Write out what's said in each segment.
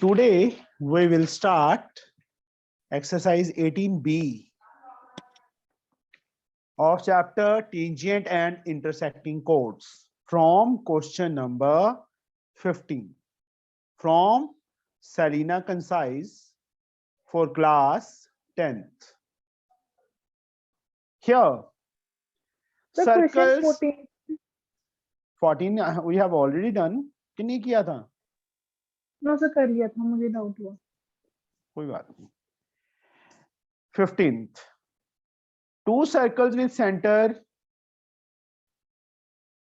Today we will start exercise 18B of chapter tangent and intersecting chords from question number 15 from Selina Concise for class 10th. Here circles 14 we have already done कि नहीं किया था? No sir कर लिया था, मुझे doubt हुआ। कोई बात नहीं। 15th, two circles with center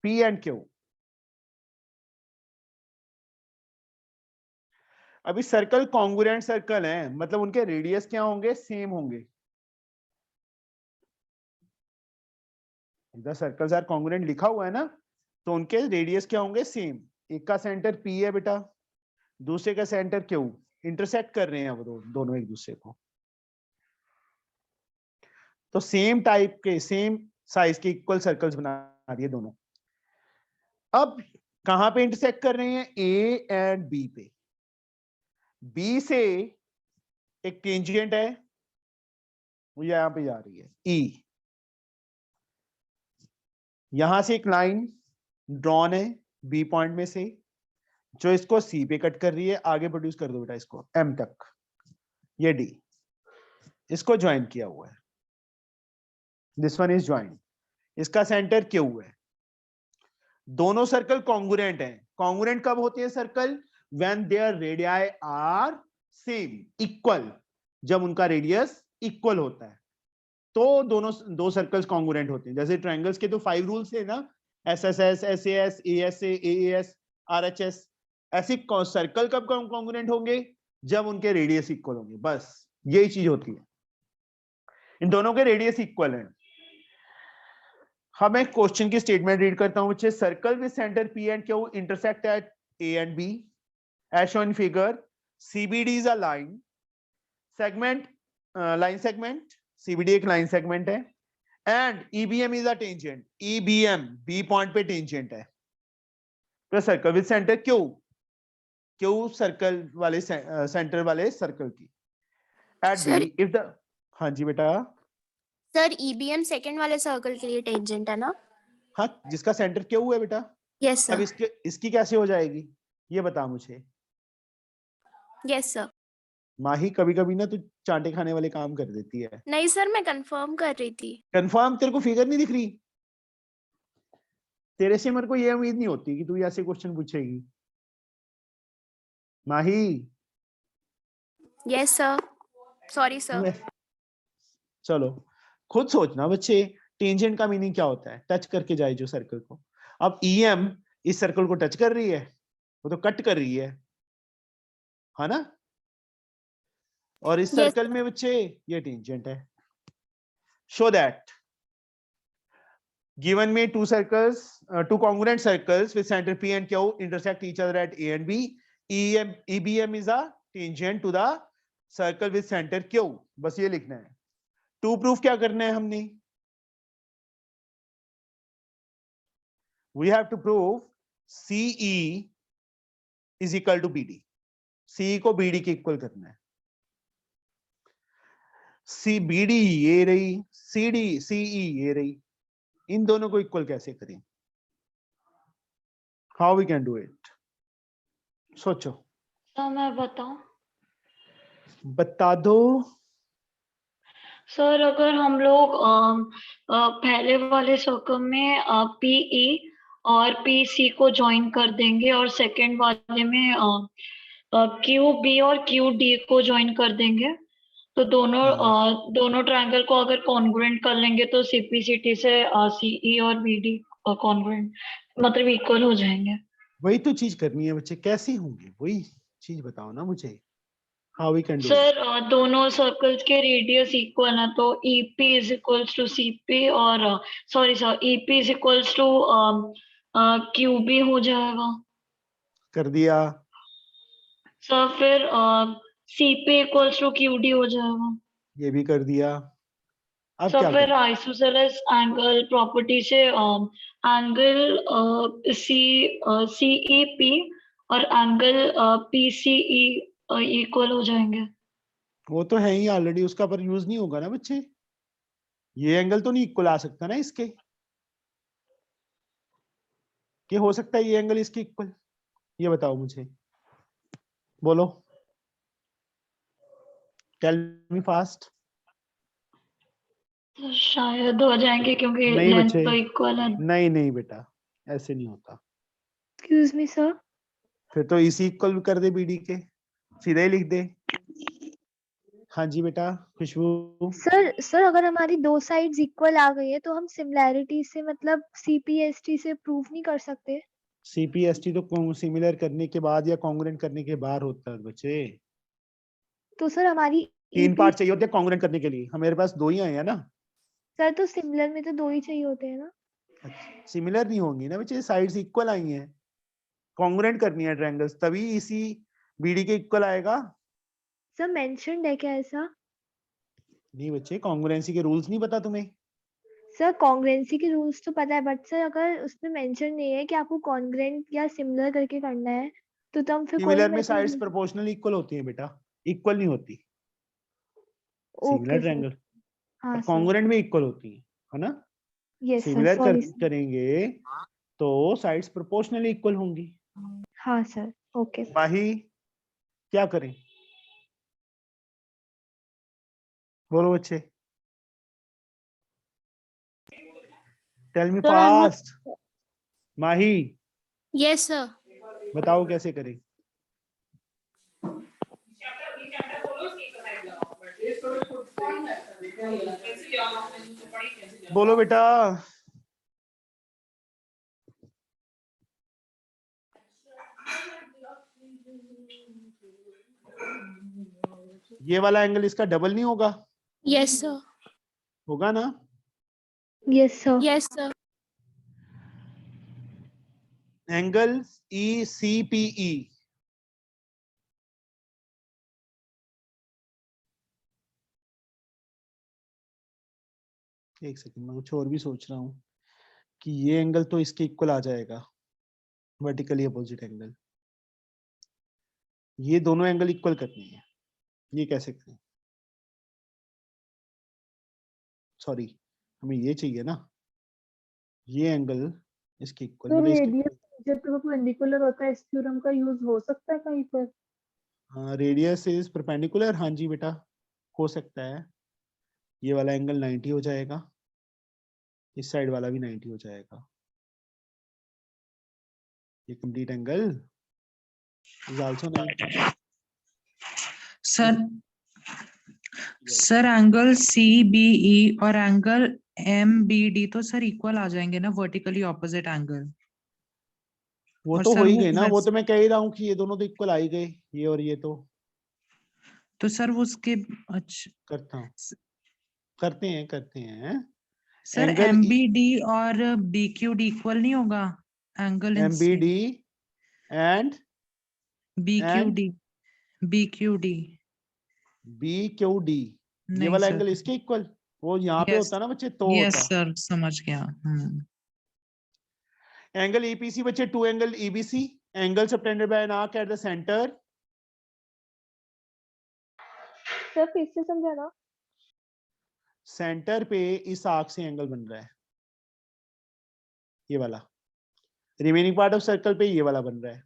P and Q. अभी सर्कल कॉन्ग्रुएंट सर्कल है, मतलब उनके रेडियस क्या होंगे? सेम होंगे। द सर्कल्स आर कॉन्ग्रुएंट लिखा हुआ है ना, तो उनके रेडियस क्या होंगे? सेम। एक का सेंटर P है बेटा, दूसरे का सेंटर Q, इंटरसेक्ट कर रहे हैं वो दोनों एक दूसरे को, तो सेम टाइप के सेम साइज के इक्वल सर्कल्स बना दिए दोनों। अब कहां पे इंटरसेक्ट कर रहे हैं? A एंड B पे। B से एक टेंजेंट है, वो यहां पे जा रही है E। यहां से एक लाइन ड्रॉन है B पॉइंट में से, जो इसको C पे कट कर रही है। आगे प्रोड्यूस कर दो बेटा इसको M तक, ये D, इसको ज्वाइन किया हुआ है। दिस वन इज ज्वाइन, इसका सेंटर Q है। दोनों सर्कल कॉन्ग्रुएंट हैं। कॉन्ग्रुएंट कब होते हैं circle? When their radii are same, equal, जब उनका रेडियस इक्वल होता है तो दोनों दो सर्कल्स कॉन्ग्रुएंट होते हैं। जैसे ट्रायंगल्स के तो 5 रूल्स है ना, SSS, SAS, ASA, AAS, RHS। ऐसे सर्कल कब कॉन्ग्रुएंट होंगे? जब उनके रेडियस इक्वल होंगे, बस यही चीज होती है। इन दोनों के रेडियस इक्वल हैं। मैं क्वेश्चन की स्टेटमेंट रीड करता हूं बच्चे। Circle with centre P and Q intersect at A and B as shown in figure. CBD is a line segment, line segment, CBD एक लाइन सेगमेंट है, and EBM is a tangent, EBM B point पे tangent है। तो circle with centre Q circle वाले centre वाले circle की eight B if the, हाँ जी बेटा। सर EBM सेकंड वाले सर्कल के लिए टेंजेंट है ना? हाँ, जिसका सेंटर Q है बेटा। यस अब सर। इसकी कैसे हो जाएगी ये बता मुझे। Yes sir. माही कभी कभी ना तू चांटे खाने वाले काम कर देती है। नहीं सर, मैं कंफर्म कर रही थी। कंफर्म? तेरे को फिगर नहीं दिख रही? तेरे से मेरे को ये उम्मीद नहीं होती कि तू ऐसे क्वेश्चन पूछेगी Mahi. Yes sir, sorry sir. चलो खुद सोचना बच्चे, टेंजेंट का मीनिंग क्या होता है? टच करके जाए जो सर्कल को। अब EM इस सर्कल को टच कर रही है, वो तो कट कर रही है ना? और इस सर्कल में बच्चे ये टेंजेंट है। Show that given me two circles, two congruent circles with center P and Q intersect each other at A and B. EBM is a tangent to the circle with center Q. बस ये लिखना है। To proof क्या करना है हमने? We have to prove CE is equal to BD. CE को BD के इक्वल करना है। BD ये रही, CE ये रही, इन दोनों को इक्वल कैसे करें? How we can do it? सोचो। सर मैं बताऊं? बता दो। सर अगर हम लोग पहले वाले सर्कल में PE और PC को ज्वाइन कर देंगे और सेकंड वाले में QB और QD को ज्वाइन कर देंगे, तो दोनों ट्रायंगल को अगर कॉन्ग्रुएंट कर लेंगे तो CPCT से CE और BD कॉन्ग्रुएंट मतलब इक्वल हो जाएंगे। वही तो चीज करनी है बच्चे, कैसे होंगे वही चीज बताओ ना मुझे। How we can do it? Sir दोनों सर्कल्स के रेडियस इक्वल है, तो EP is equals to CP और sorry sir EP is equals to QB हो जाएगा। कर दिया। सर फिर CP इक्वल्स टू QD हो जाएगा। ये भी कर दिया। अब सर क्या फिर करें? आइसोसेलेस एंगल प्रॉपर्टी से एंगल CEP और एंगल PCE इक्वल हो जाएंगे। वो तो है ही ऑलरेडी, उसका पर यूज नहीं होगा ना बच्चे। ये एंगल तो नहीं इक्वल आ सकता ना इसके, कि हो सकता है ये एंगल इसके इक्वल? ये बताओ मुझे, बोलो, टेल मी फास्ट। तो शायद हो जाएंगे क्योंकि नहीं लेंथ बच्चे, तो इक्वल है। नहीं नहीं बेटा, ऐसे नहीं होता। Excuse me sir. फिर तो इसी इक्वल कर दे बीडी के, सीधे ही लिख दे। हाँ जी बेटा खुशबू। सर अगर हमारी दो साइड्स इक्वल आ गई है तो हम सिमिलैरिटी से मतलब सीपीएसटी से प्रूव नहीं कर सकते? सीपीएसटी तो सिमिलर करने के बाद या कॉन्ग्रुएंट करने के बाद होता है बच्चे। तो सर हमारी तीन ईपी पार्ट चाहिए होते हैं कॉन्ग्रुएंट करने के लिए, हमारे पास दो ही आए हैं ना। सर तो सिमिलर में तो दो ही चाहिए होते हैं ना? सिमिलर नहीं होंगी ना बच्चे, साइड्स इक्वल आई हैं, कॉन्ग्रुएंट करनी है ट्रायंगल्स, तभी इसी बीडी के इक्वल आएगा। सर मेंशन्ड है क्या ऐसा? नहीं बच्चे, कॉन्ग्रुएंसी के रूल्स नहीं पता तुम्हें? सर कॉन्ग्रुएंसी के रूल्स तो पता है, बट सर अगर उसमें मेंशन नहीं है कि आपको कॉन्ग्रुएंट या सिमिलर करके करना है तो तब फिर कोई सिमिलर में साइड्स मतलब। प्रोपोर्शनल इक्वल होती हैं बेटा, इक्वल नहीं होती सिमिलर ओके सर। ट्रायंगल, हाँ और सर। कॉन्ग्रुएंट में इक्वल होती है ना। Yes sir, similar sorry sir. करेंगे तो साइड्स प्रोपोर्शनली इक्वल होंगी। हाँ सर। ओके। माही क्या करें, बोलो बच्चे, tell me Sir, I'm not. Fast. Mahi Yes, sir. बताओ कैसे करें। बोलो बेटा। ये वाला एंगल इसका डबल नहीं होगा? Yes, sir. होगा ना। Yes sir. Yes, sir. Angle E C P E, एक सेकंड, मैं कुछ और भी सोच रहा हूँ कि ये एंगल तो इसके इक्वल आ जाएगा, वर्टिकली अपोजिट एंगल। ये दोनों एंगल इक्वल करनी है, ये कैसे करें? सॉरी, हमें ये चाहिए ना, ये एंगल इसके इक्वल, तो मतलब इसके रेडियस जब परपेंडिकुलर होता है, इस थ्योरम का यूज हो सकता है कहीं पर? रेडियस इज परपेंडिकुलर, हाँ जी बेटा हो सकता है। ये वाला एंगल 90 हो जाएगा, इस साइड वाला भी 90 हो जाएगा, ये complete angle is also 90। Sir angle C B E और एंगल एम बी डी तो सर इक्वल आ जाएंगे ना, वर्टिकली ऑपोजिट एंगल। वो और तो हो सर ही वो गए ना, वो तो मैं कह ही रहा हूँ कि ये दोनों तो इक्वल आ ही गए, ये और ये तो सर वो उसके अच्छा करता हूँ, करते हैं। Sir angle M B D और बी क्यू डी इक्वल नहीं होगा एंगल एम बी इनसे? D and B Q D, B Q D B Q D, ये नहीं वाला सर। एंगल इसके इक्वल, वो यहाँ पे यस होता ना बच्चे, तो यस होता। सर, समझ गया। एंगल ईपीसी बच्चे, two angle EBC, angle subtended by an arc at the centre. Sir फिर से समझाना। सेंटर पे इस आर्क से एंगल बन रहा है, ये वाला, रिमेनिंग पार्ट ऑफ सर्कल पे ये वाला बन रहा है,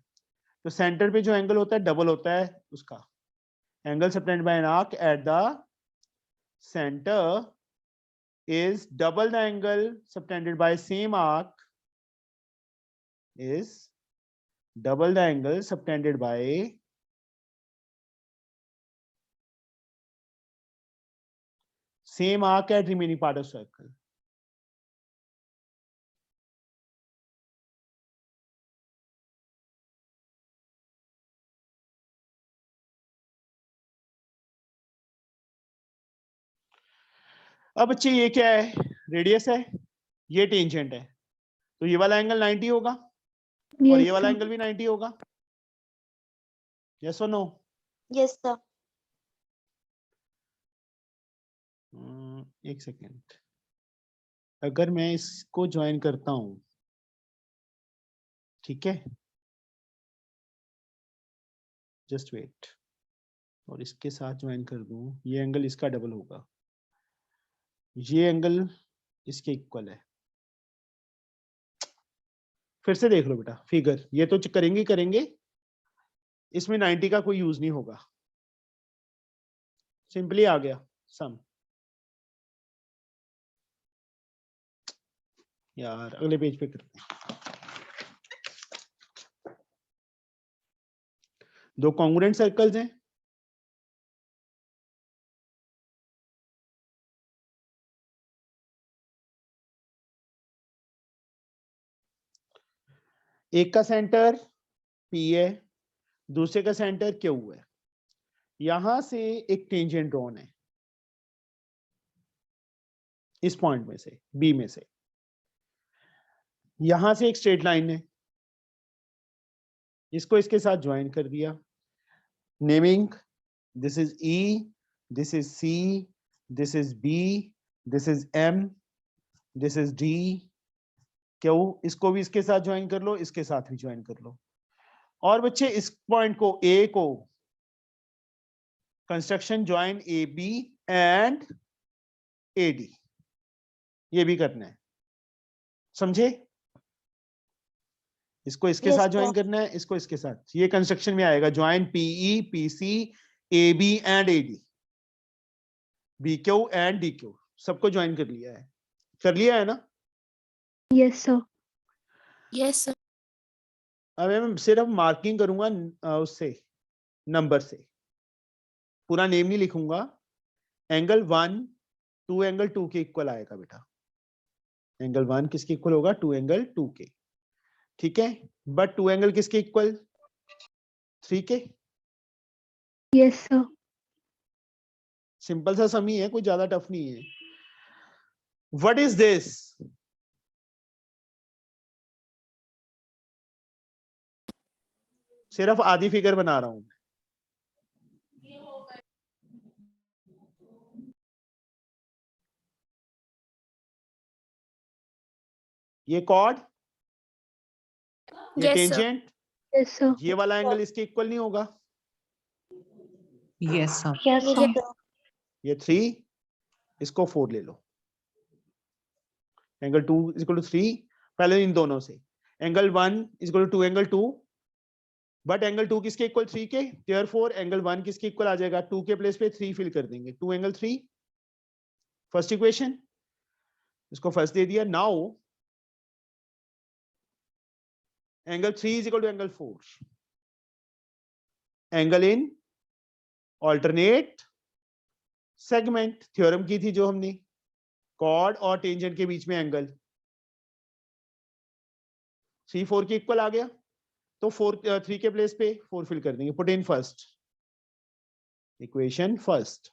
तो सेंटर पे जो एंगल होता है डबल होता है उसका। Angle subtended by an arc at the centre is double the angle subtended by same arc is double the angle subtended by same arc at remaining part of circle. अब बच्चे ये क्या है, रेडियस है, ये टेंजेंट है, तो ये वाला एंगल 90 होगा और ये वाला एंगल भी 90 होगा, यस और नो? Yes, sir. एक सेकेंड, अगर मैं इसको ज्वाइन करता हूं, ठीक है, जस्ट वेट, और इसके साथ ज्वाइन कर दूं, ये एंगल इसका डबल होगा, ये एंगल इसके इक्वल है। फिर से देख लो बेटा फिगर, ये तो करेंगे करेंगे, इसमें 90 का कोई यूज नहीं होगा, सिंपली आ गया सम। यार अगले पेज पे करते हैं। दो कॉन्ग्रुएंट सर्कल्स हैं, एक का सेंटर P है, दूसरे का सेंटर Q है। यहां से एक टेंजेंट ड्रॉन है इस पॉइंट में से, B में से। यहां से एक स्ट्रेट लाइन है, इसको इसके साथ ज्वाइन कर दिया। Naming, this is E, this is C, this is B, this is M, this is D, Q। इसको भी इसके साथ ज्वाइन कर लो, इसके साथ भी ज्वाइन कर लो। और बच्चे इस पॉइंट को A को construction join AB and AD, ये भी करना है, समझे? इसको इसके Yes, साथ sir. ज्वाइन करना है, इसको इसके साथ, ये कंस्ट्रक्शन में आएगा join PE, PC, AB and AD, BQ and DQ, सबको ज्वाइन कर लिया है, कर लिया है ना? Yes, sir. Yes, sir. अब मैं सिर्फ मार्किंग करूंगा उससे, नंबर से, पूरा नेम नहीं लिखूंगा। एंगल 1 2 एंगल 2 के इक्वल आएगा बेटा, एंगल 1 किसके इक्वल होगा? 2 एंगल 2 के, ठीक है। बट 2 एंगल किसके इक्वल? 3 के। Yes, sir. सिंपल सा सम ही है, कोई ज्यादा टफ नहीं है। What is this? सिर्फ आधी फिगर बना रहा हूं। ये कॉर्ड, ये Yes, sir. Tangent, Yes, sir. ये वाला एंगल इसके इक्वल नहीं होगा। Yes, sir. Yes, sir. Yes, sir. ये 3, इसको 4 ले लो। एंगल 2 इज इक्वल टू 3, पहले इन दोनों से। Angle 1 is equal to 2 angle 2, but angle 2 किसके इक्वल? 3 के। देयरफॉर एंगल 1 किसके इक्वल आ जाएगा? 2 के प्लेस पे 3 फिल कर देंगे, 2 एंगल 3। फर्स्ट इक्वेशन, इसको फर्स्ट दे दिया। Now angle 3 is equal to angle 4, angle in alternate segment. Theorem की थी जो हमने, कॉर्ड और टेंजेंट के बीच में एंगल। 3 4 के इक्वल आ गया, तो 3 के प्लेस पे 4 फिल कर देंगे। Put in first equation, first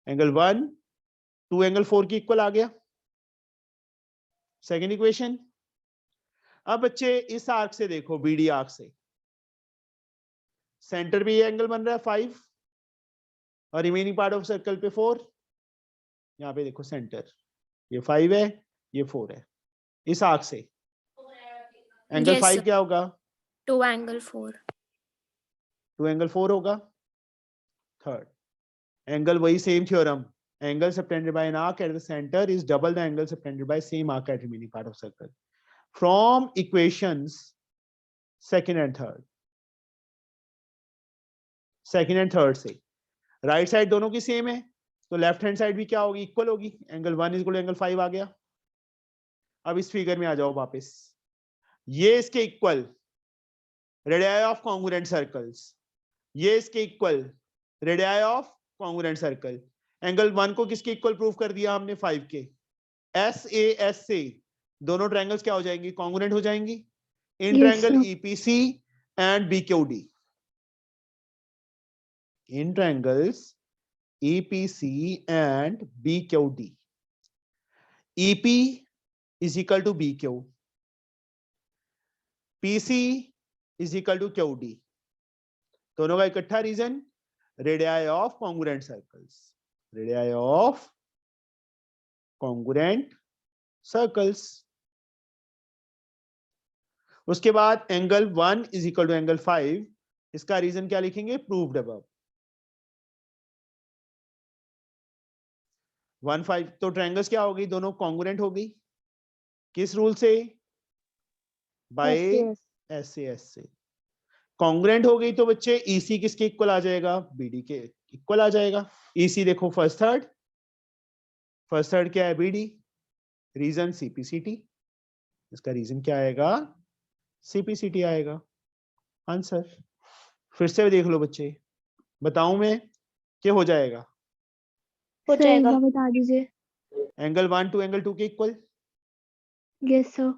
angle 1 2 angle 4 के इक्वल आ गया। Second equation. अब बच्चे इस आर्क से देखो, BD आर्क से सेंटर पे ये एंगल बन रहा है 5 और रिमेनिंग पार्ट ऑफ सर्कल पे 4। यहाँ पे देखो सेंटर, ये 5 है, ये 4 है। इस आर्क से एंगल Yes, 5 sir. क्या होगा? 2 angle 4. 2 एंगल 4 होगा। थर्ड एंगल, वही same theorem, angle subtended by an arc at the centre is double the angle subtended bye same arc eight remaining part of circle. From equations second and third, second and third से right side दोनों की same है, तो left hand side भी क्या होगी? Equal होगी। Angle 1 is equal to angle 5 आ गया। अब इस फिगर में आ जाओ वापस, ये इसके equal radii of congruent circles, ये इसके equal radii of congruent circle. Angle 1 को किसके इक्वल प्रूव कर दिया हमने? 5 के। SAS से दोनों ट्रायंगल्स क्या हो जाएंगी? कॉन्ग्रुएंट हो जाएंगी। इन Yes, triangle sir. EPC and BQD, in triangles EPC and BQD, EP is equal to BQ, PC is equal to QD, दोनों का इकट्ठा reason radii of congruent circles, radii of congruent circles. उसके बाद angle 1 is equal to angle 5, इसका reason क्या लिखेंगे? Proved above. 1 5 तो triangles क्या हो गई, दोनों कॉन्ग्रुएंट हो गई किस रूल से, बाय SAS SAS से। कॉन्ग्रुएंट हो गई तो बच्चे EC किसके इक्वल आ जाएगा, BD के इक्वल आ जाएगा। EC देखो फर्स्ट थर्ड क्या है, BD। रीजन CPCT, इसका रीजन क्या आएगा, CPCT आएगा आंसर। फिर से देख लो बच्चे, बताऊं मैं क्या हो जाएगा, हो सर एक जाएगा। बार बता दीजिए। एंगल 1 टू एंगल 2 के equal, yes sir.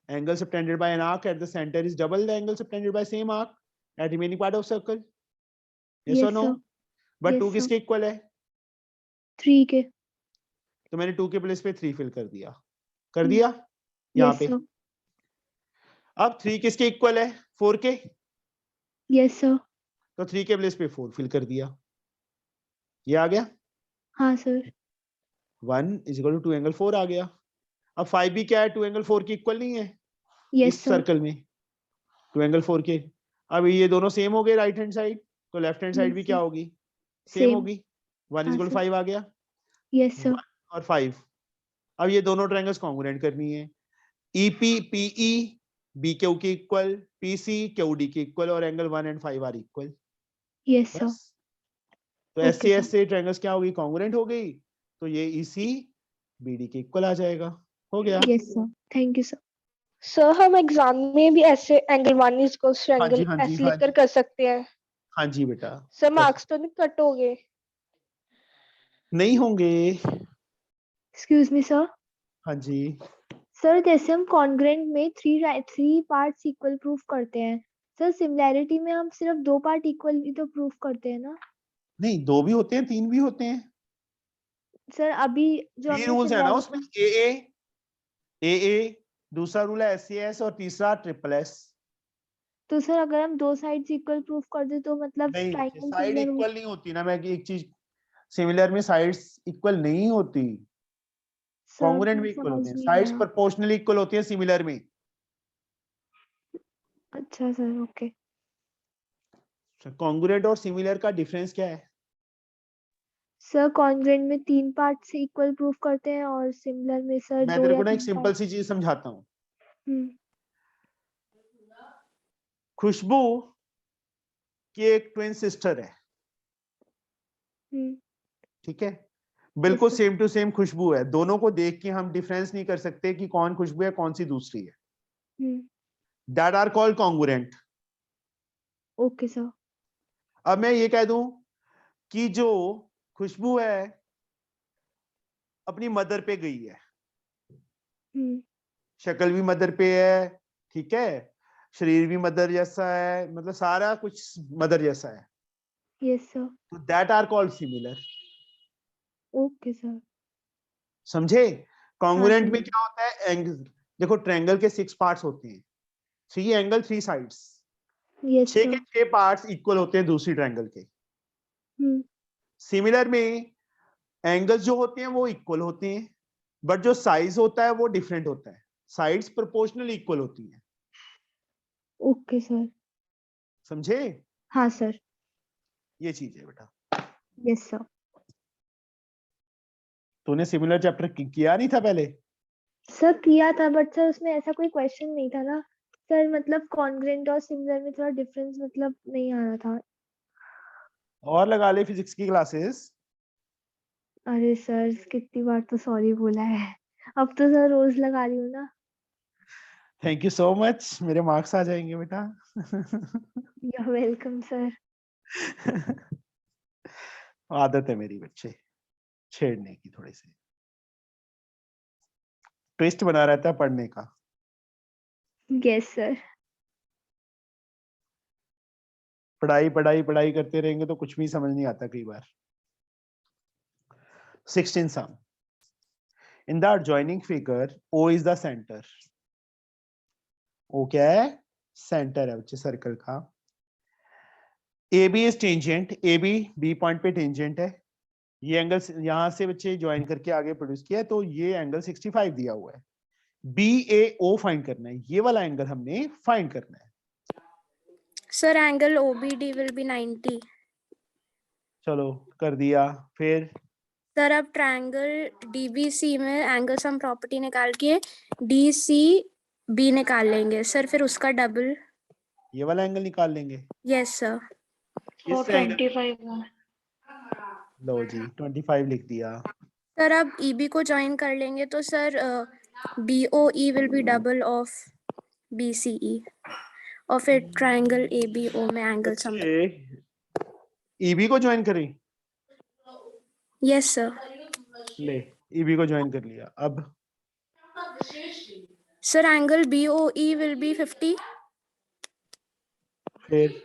angle subtended by an arc at the center is double the angle subtended by same arc at remaining part of circle, yes or Yes, no? sir. but Yes, 2 sir. किसके equal है, 3 के। तो मैंने 2 के place पे 3 fill कर दिया यहाँ Yes, पे। sir. अब 3 किसके इक्वल है, 4 के, Yes, sir. तो 3 के प्लेस पे 4 फिल कर दिया, ये आ गया। हाँ सर। 1 = 2 एंगल 4 आ गया। अब 5 भी क्या है, 2 एंगल 4 के इक्वल नहीं है Yes, इस sir. सर्कल में, 2 एंगल 4 के। अब ये दोनों सेम हो गए राइट हैंड साइड, तो लेफ्ट हैंड साइड Yes, भी sir. क्या होगी, सेम Same. होगी। 1 हाँ = सर। 5 आ गया, Yes, sir. 1 और 5। अब ये दोनों ट्रायंगल्स कॉन्ग्रुएंट करनी है, EP PE BQ के इक्वल, PC QD के इक्वल, और एंगल 1 और 5 आर इक्वल। Yes, sir. बस, तो Okay, SAS sir. से ट्रायंगल्स क्या होगी, कॉन्ग्रुएंट हो गई, तो ये EC BD के इक्वल आ जाएगा, हो गया। Yes, sir. Thank you, sir. Sir हम एग्जाम में भी ऐसे एंगल 1 इक्वल्स टू हाँ जी, एंगल हाँ जी, ऐसे हाँ लिखकर जी, कर सकते हैं। हाँ जी बेटा, सर कर मार्क्स तो नहीं कट हो गए? नहीं होंगे। Excuse me, sir. हाँ जी, सर जैसे हम कॉन्ग्रुएंट में थ्री पार्ट्स इक्वल प्रूफ करते हैं, सर सिमिलैरिटी में हम सिर्फ 2 पार्ट इक्वल ही तो प्रूफ करते हैं ना। नहीं 2 भी होते हैं, 3 भी होते हैं, सर अभी जो 3 हमने रूल्स है ना उसमें, सिमिलैरिटी, AA, दूसरा रूल है SAS और तीसरा SSS। तो सर अगर हम 2 साइड्स इक्वल प्रूफ कर दे तो मतलब नहीं, ट्रायंगल साइड सिमिलर हो। इक्वल नहीं होती ना, मैं एक चीज, सिमिलर में साइड्स इक्वल नहीं होती, सर कॉन्ग्रुएंट मैं में इक्वल समझ होते हैं, नहीं साइड्स आया। प्रोपोर्शनली इक्वल होती है सिमिलर में। अच्छा सर, ओके। कॉन्ग्रुएंट और सिमिलर का डिफरेंस क्या है, सर कॉन्ग्रुएंट में 3 पार्ट से इक्वल प्रूफ करते हैं और सिमिलर में सर मैं 2 तेरे या को ना एक 3 सिंपल पार्ट। सी चीज समझाता हूँ। हम्म। खुशबू की एक ट्विन सिस्टर है, हम्म। ठीक है, बिल्कुल sir. सेम टू सेम खुशबू है, दोनों को देख के हम डिफरेंस नहीं कर सकते कि कौन खुशबू है कौन सी दूसरी है, हम्म। That are called congruent. Okay sir. अब मैं ये कह दूं कि जो खुशबू है अपनी मदर पे गई है, हम्म। शक्ल भी मदर पे है, ठीक है, शरीर भी मदर जैसा है, मतलब सारा कुछ मदर जैसा है, यस सर। तो that are called similar. Okay sir. समझे, कॉन्ग्रुएंट सर। में क्या होता है, एंगल देखो, ट्रायंगल के 6 पार्ट्स होते हैं, 3 एंगल 3 साइड्स, यस 6 सर। के 6 पार्ट्स इक्वल होते हैं दूसरी ट्रायंगल के। हम्म। सिमिलर में एंगल्स जो होते हैं वो इक्वल होते हैं, बट जो साइज होता है वो डिफरेंट होता है, साइड्स प्रोपोर्शनल इक्वल होती हैं। Okay sir. समझे, हाँ सर। ये चीज है बेटा। Yes sir. तूने सिमिलर चैप्टर किया नहीं था पहले, सर किया था बट सर उसमें ऐसा कोई क्वेश्चन नहीं था ना सर, मतलब कॉन्ग्रुएंट और सिमिलर में थोड़ा डिफरेंस मतलब नहीं आ रहा था। और लगा ले फिजिक्स की क्लासेस। अरे सर कितनी बार तो सॉरी बोला है, अब तो सर रोज लगा रही हूँ ना। थैंक यू सो मच, मेरे मार्क्स आ जाएंगे बेटा। You are welcome sir. आदत है मेरी बच्चे छेड़ने की, थोड़ी सी ट्विस्ट बना रहता है पढ़ने का। Yes sir. पढ़ाई पढ़ाई पढ़ाई करते रहेंगे तो कुछ भी समझ नहीं आता कई बार। 16 sum. In the adjoining figure, O is the center. O क्या है, सेंटर है बच्चे सर्कल का। AB is tangent, AB B point पे टेंजेंट है, ये एंगल यहां से बच्चे ज्वाइन करके आगे प्रोड्यूस किया है, तो ये एंगल 65 दिया हुआ है। BAO फाइंड करना है, ये वाला एंगल हमने फाइंड करना है। Sir angle OBD will be 90. चलो कर दिया, फिर सर अब ट्रायंगल डीबीसी में एंगल सम प्रॉपर्टी निकाल के डीसीबी निकाल लेंगे सर, फिर उसका डबल। ये वाला एंगल निकाल लेंगे। Yes sir. किस एंगल? 25 है। लो जी 25 लिख दिया। सर अब ईबी को ज्वाइन कर लेंगे तो sir BOE will be double of BCE और फिर ट्रायंगल एबीओ में एंगल सम। ईबी को ज्वाइन करें। Yes sir. ले ईबी को ज्वाइन कर लिया। अब sir angle BOE will be 50। फिर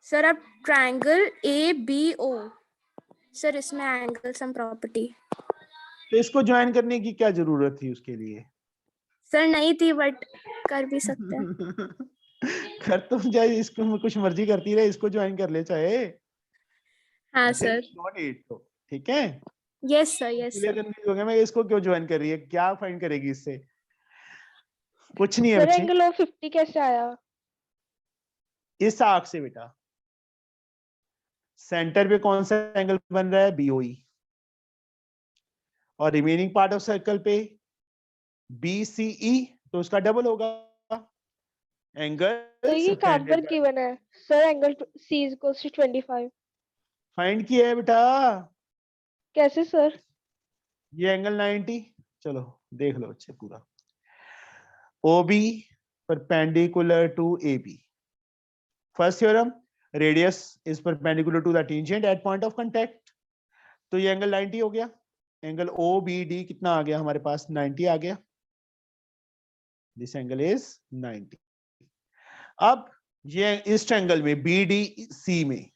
सर अब ट्रायंगल एबीओ, सर इसमें एंगल सम प्रॉपर्टी। तो इसको ज्वाइन करने की क्या जरूरत थी उसके लिए? सर नहीं थी बट कर भी सकते हैं। कर तो जाए, इसको कुछ मर्जी करती रहे, इसको ज्वाइन कर ले चाहे। हाँ सर। नॉट 8 तो ठीक है। Yes sir. यस इसलिए सर। कंफ्यूज हो गया मैं, इसको क्यों ज्वाइन कर रही है, क्या फाइंड करेगी इससे? कुछ नहीं है सर बच्चे। एंगल ऑफ 50 कैसे आया? इस आर्क से बेटा सेंटर पे कौन सा एंगल बन रहा है? बीओई। और रिमेनिंग पार्ट ऑफ सर्कल पे बीसीई, तो उसका डबल होगा एंगल तो ये कहाँ पर गिवन है sir? Angle C is equals to 25 find किया है बेटा। कैसे सर? ये एंगल 90, चलो देख लो अच्छे पूरा। OB perpendicular to AB। First theorem, radius is perpendicular to the tangent at point of contact. तो ये एंगल 90 हो गया। एंगल OBD कितना आ गया हमारे पास? 90 आ गया। This angle is 90। अब ये इस ट्रायंगल में BDC में,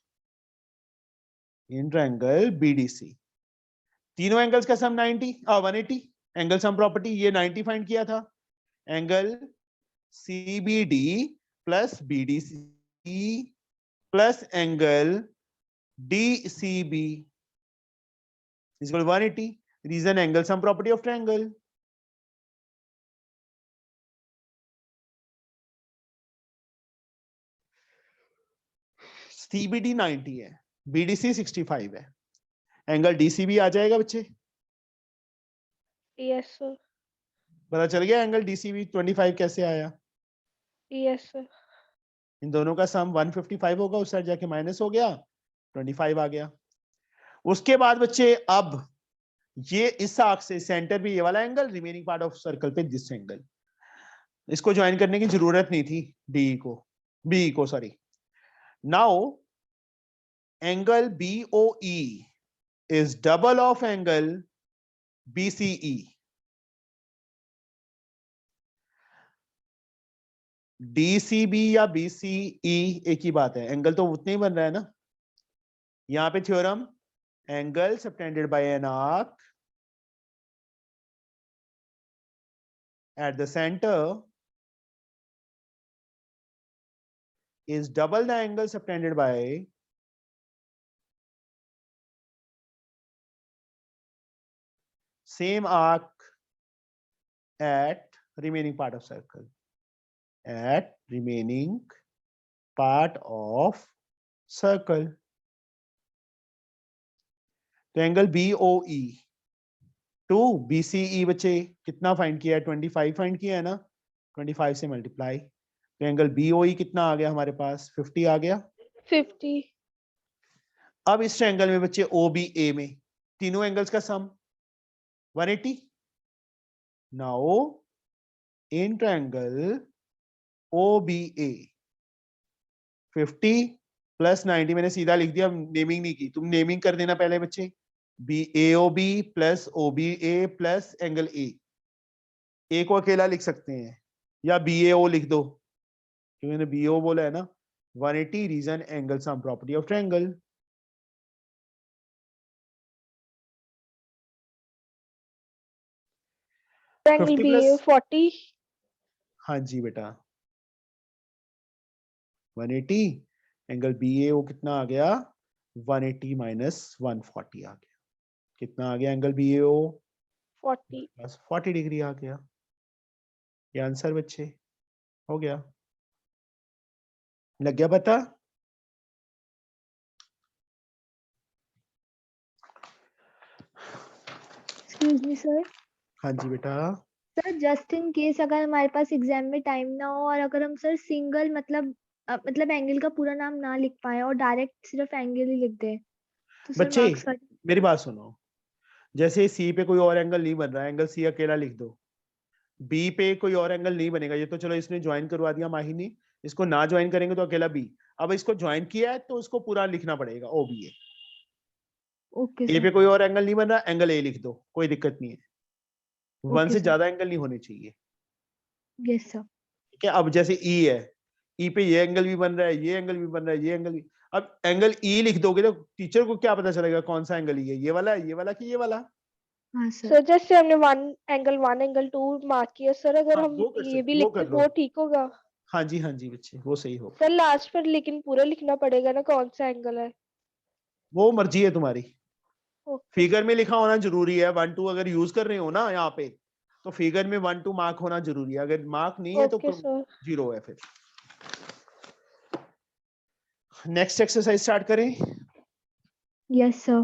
इन ट्रायंगल BDC तीनों एंगल्स का सम 180 एंगल सम प्रॉपर्टी, ये 90 फाइंड किया था। Angle CBD plus BDC plus angle DCB is equal 180। Reason angle sum property of triangle. CBD 90 है, BDC 65 है, एंगल DCB आ जाएगा बच्चे। Yes sir. पता चल गया एंगल DCB 25 कैसे आया? Yes sir. इन दोनों का सम 155 होगा, उस साइड जाके माइनस हो गया, 25 आ गया। उसके बाद बच्चे अब ये इस आर्क से सेंटर भी ये वाला angle, remaining part of circle पे दिस एंगल, इसको ज्वाइन करने की जरूरत नहीं थी बी को sorry. Now angle BOE is double of angle BCE। DCB या BCE एक ही बात है, एंगल तो उतने ही बन रहा है ना। यहां पे theorem, angle subtended by an arc at the center is double the angle subtended by same arc at remaining part of circle, at remaining part of circle। तो एंगल BOE टू BCE बच्चे कितना find किया है? 25 find किया है ना, 25 से multiply. तो एंगल BOE कितना आ गया हमारे पास? 50 आ गया। 50। अब इस ट्रायंगल में बच्चे OBA में तीनों एंगल्स का सम 180। Now in triangle OBA 50 plus 90 मैंने सीधा लिख दिया, नेमिंग नहीं की, तुम नेमिंग कर देना पहले बच्चे। AOB plus OBA plus angle A को अकेला लिख सकते हैं या BAO लिख दो, क्योंकि मैंने BAO बोला है ना। 180 reason angle sum property of triangle. Angle 50 BA plus 40। हाँ जी बेटा 180, एंगल BAO कितना आ गया? 180 माइनस 140 आ गया। कितना आ गया एंगल BAO? 40। प्लस 40 डिग्री आ गया। ये आंसर बच्चे हो गया। लग गया पता? Excuse me sir. हाँ जी बेटा। सर जस्ट इन केस अगर हमारे पास एग्जाम में टाइम ना हो और अगर हम सर सिंगल मतलब एंगल का पूरा नाम ना लिख पाए और डायरेक्ट सिर्फ एंगल ही लिख दे तो सर बच्चे मार्क्स कट। मेरी बात सुनो, जैसे सी पे कोई और एंगल नहीं बन रहा है, एंगल सी अकेला लिख दो। बी पे कोई और एंगल नहीं बनेगा, ये तो चलो इसने ज्वाइन करवा दिया माही ने, इसको ना ज्वाइन करेंगे तो अकेला बी। अब इसको ज्वाइन किया है तो इसको पूरा लिखना पड़ेगा ओ बी ए। ओके ए पे सर। कोई और एंगल नहीं बन रहा, एंगल ए लिख दो, कोई दिक्कत नहीं है। वन ओके से सर। ज्यादा एंगल नहीं होने चाहिए, यस सर। ठीक है। अब जैसे ई है, ई पे ये एंगल भी बन रहा है, ये एंगल भी बन रहा है, ये एंगल भी। अब एंगल ई लिख दोगे तो टीचर को क्या पता चलेगा कौन सा एंगल ई है, ये वाला है, ये वाला कि ये वाला। हाँ सर। सर जैसे हमने वन एंगल 2 मार्क किया सर, अगर हाँ, हम वो कर ये सकते, भी वो लिखते कर तो लो। वो ठीक होगा? हाँ जी बच्चे, वो सही होगा। सर लास्ट पर लेकिन पूरा लिखना पड़ेगा ना कौन सा एंगल है? वो मर्जी है तुम्हारी, ओके फिगर में लिखा होना जरूरी है। 1 2 अगर यूज कर रहे हो ना यहाँ पे, तो फिगर में 1 2 मार्क होना जरूरी है। अगर मार्क नहीं है तो ओके सर। 0 है फिर। नेक्स्ट एक्सरसाइज स्टार्ट करें। Yes sir.